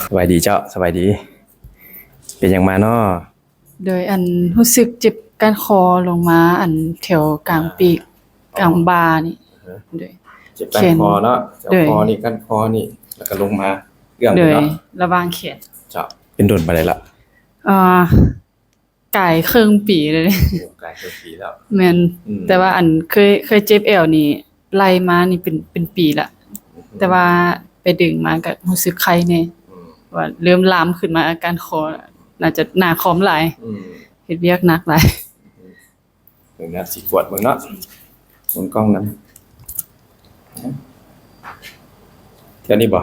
สบายดีเจ้าสบายดีเป็นหยังมาเนาะโดยอันรู้สึกเจ็บก้านคอลงมาอันแถวกลางปีกกลางบ่านี่โดยเจ็บก้านคอเนาะแถวคอนี่ก้านคอนี่แล้วก็ลงมาเรื่องเนาะระหว่างแขนเจ้าเป็นโดนปานใดล่ะกายครึ่งปีเลยกายครึ่งปีแล้วแม่นแต่ว่าอันเคยเจ็บแอวนี่ไล่มานี่เป็นปีละแต่ว่าไปดึงมาก็รู้สึกไข้แน่ว่าเริ่มลามขึ้นมาอาการคอน่าจะหน้าคอมหลายเฮ็ดเวียกหนักหลายเบิ่งนะสิกวดเบิ่งเนาะบนกล้องนั้นแค่นี้บ่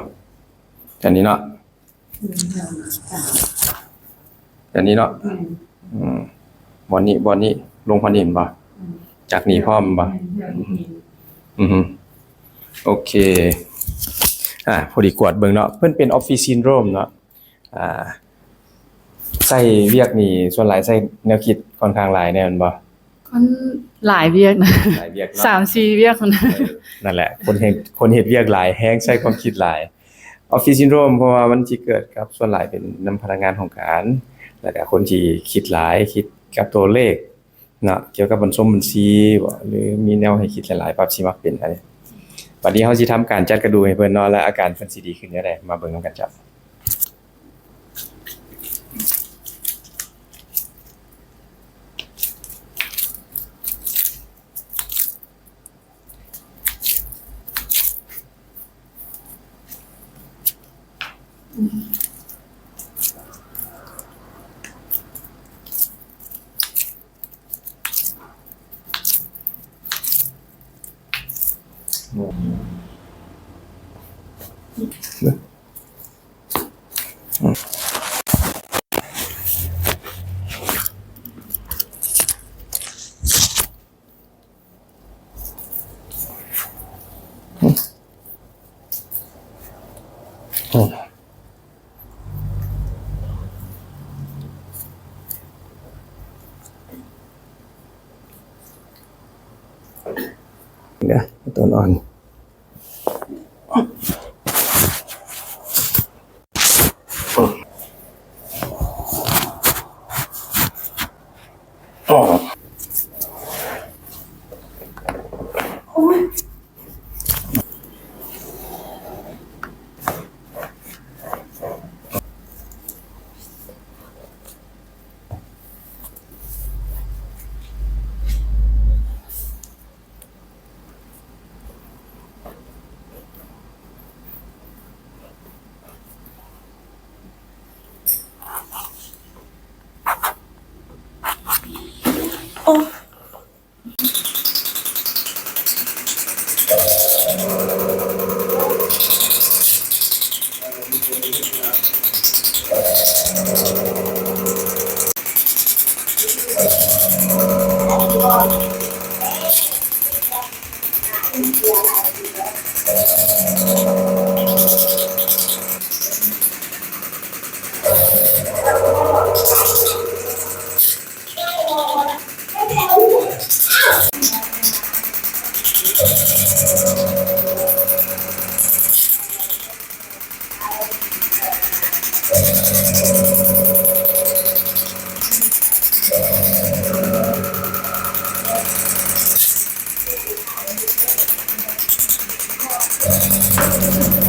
แค่นี้เนาะแค่นี้เนาะบ่นี้ลงพอนี่บ่จากนี้พร้อมบ่โอเคพอดีกวดเบิ่งเนาะเพิ่นเป็นออฟฟิศซินโดรมเนาะใช้เวียกนี่ส่วนหลายใช้แนวคิดค่อนข้างหลายแน่นบ่คนหลายเวียกนะหลายเวียกเนาะ 3-4 เวียกนั่นแหละคนเฮ็ดเวียกหลายแฮงใช้ความคิดหลายออฟฟิศซินโดรมเพราะว่ามันสิเกิดกับส่วนหลายเป็นนำพนักงานของการแล้วก็คนที่คิดหลายคิดกับตัวเลขเนาะเกี่ยวกับบัญชีบ่หรือมีแนวให้คิดหลายๆปั๊บสิมักเป็นอันนี้บัดนี้เฮาสิทำการจัดกระดูกให้เพิ่นเนาะและอาการเพิ่นสิดีขึ้นจังได๋มาเบิ่งนำกันจ้ะเดี๋ยวต้นอ่อน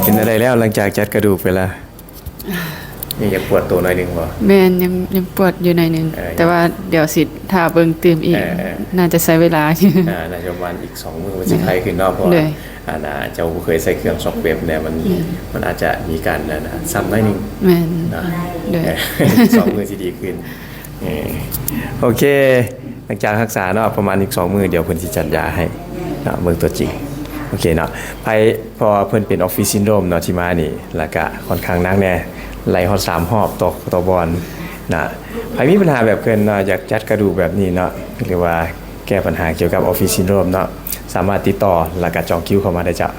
เป็นอะไรแล้วหลังจากจัดกระดูกไปแล้วยังปวดตัวหน่อยนึงบ่แม่นยังปวดอยู่หน่อยนึงแต่ว่าเดี๋ยวสิถ้าเบิ่งตื่มอีกน่าจะใช้เวลาน่าจะประมาณอีก2มื้อมันสิคลายขึ้นเนาะเพราะว่าเจ้าบ่เคยใช้เครื่องช็อคเวฟเนี่ยมันอาจจะมีการซ้ำหน่อยนึงแม่นเด้อ2มื้อสิดีขึ้นโอเคหลังจากรักษาเนาะประมาณอีก2มื้อเดี๋ยวเพิ่นสิจัดยาให้เนาะเบิ่งตัวจริงโอเคเนาะพอเพิ่นเป็นออฟฟิศซินโดรมเนาะที่มานี่แล้วก็ค่อนข้างหนักแน่ไล่ฮอด3รอบต่อบอลนะใครมีปัญหาแบบเพิ่นเนาะอยากจัดกระดูกแบบนี้เนาะหรือว่าแก้ปัญหาเกี่ยวกับออฟฟิศซินโดรมเนาะสามารถติดต่อแล้วก็จองคิวเข้ามาได้จ้ะ